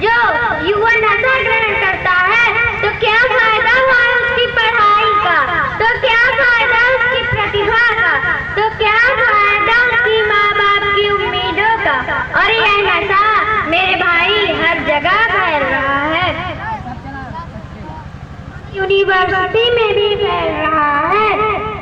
जो युवा नशा ग्रहण करता है तो क्या फायदा हुआ उसकी पढ़ाई का, तो क्या फायदा उसकी प्रतिभा का, तो क्या फायदा उसकी माँ बाप की उम्मीदों का। और यह नशा मेरे भाई हर जगह फैल रहा है, यूनिवर्सिटी में भी फैल रहा है।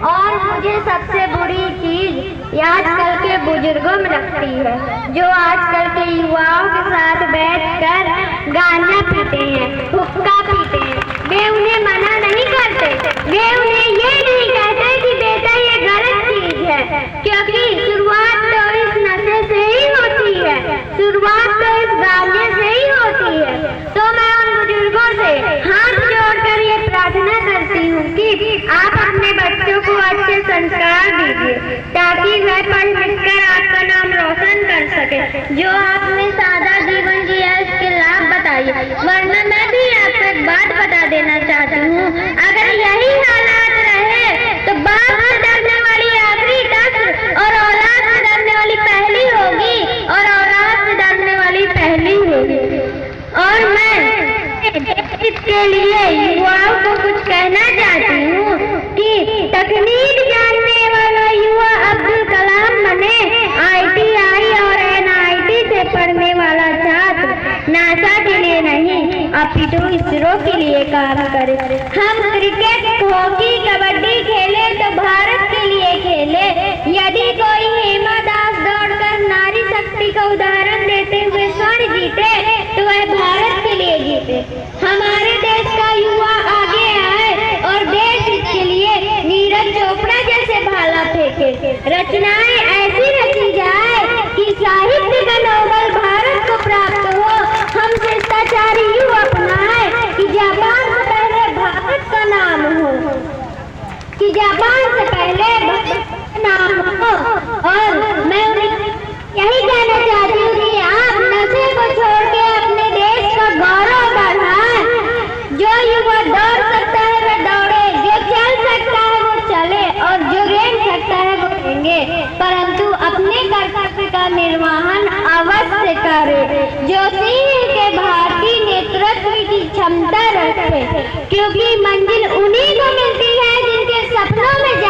और मुझे सबसे बुरी चीज आजकल के बुजुर्गों में लगती है, जो आजकल के युवाओं के साथ बैठकर गांजा पीते हैं, हुक्का पीते हैं। वे उन्हें मना नहीं करते, वे उन्हें ये नहीं कहते कि बेटा ये गलत चीज है, क्योंकि शुरुआत तो इस नशे से ही होती है, शुरुआत तो इस गांजे से ही होती है। तो मैं उन बुजुर्गों से हाथ जोड़कर ये प्रार्थना करती हूँ कि आप अपने बच्चों को अच्छे संस्कार दीजिए, ताकि वह पढ़ लिखकर आपका नाम रोशन कर सके। जो आपने सादा जीवन जिया इसके लाभ बताइए, वरना मैं भी आपको एक बात बता देना चाहती हूँ, अगर यही हालात रहे तो बाप से डरने वाली आखिरी नस्ल और औलाद से डरने वाली पहली होगी, और औलाद से डरने वाली पहली होगी। और मैं इसके लिए युवाओं को कुछ कहना चाहती हूँ कि तकनीक जानने वाला युवा अब्दुल कलाम बने, ITI और NIT से पढ़ने वाला छात्र नासा के लिए नहीं अपितु इसरो के लिए काम करे। हम क्रिकेट, हॉकी, कबड्डी खेले तो भारत के लिए खेले। यदि कोई हेमा दास दौड़कर नारी शक्ति का उदाहरण देते हुए स्वर्ण जीते तो वह भारत के लिए जीते। हमारे देश का युवा आगे आए और देश के लिए नीरज चोपड़ा जैसे भाला फेंके, रचनाएं ऐसी रची जाए कि साहित्य का नोबेल भारत को प्राप्त हो। हम शिष्टाचार यूं अपनाए कि जापान से पहले भारत का नाम हो, कि जापान से पहले भारत का नाम हो। और मैं यही कहना चाहती हूँ कि आप नशे को छोड़ के अपने देश का गौरव बढ़ाएं। जो युवा दौड़ सकता है वह दौड़े, जो चल सकता है वो चले, और जो रेंग सकता है वो रेंगे, परंतु अपने कर्तव्य का निर्वहन अवश्य करे, जो सिंह के भारतीय नेतृत्व की क्षमता रखे, क्योंकि मंजिल उन्हीं को मिलती है जिनके सपनों में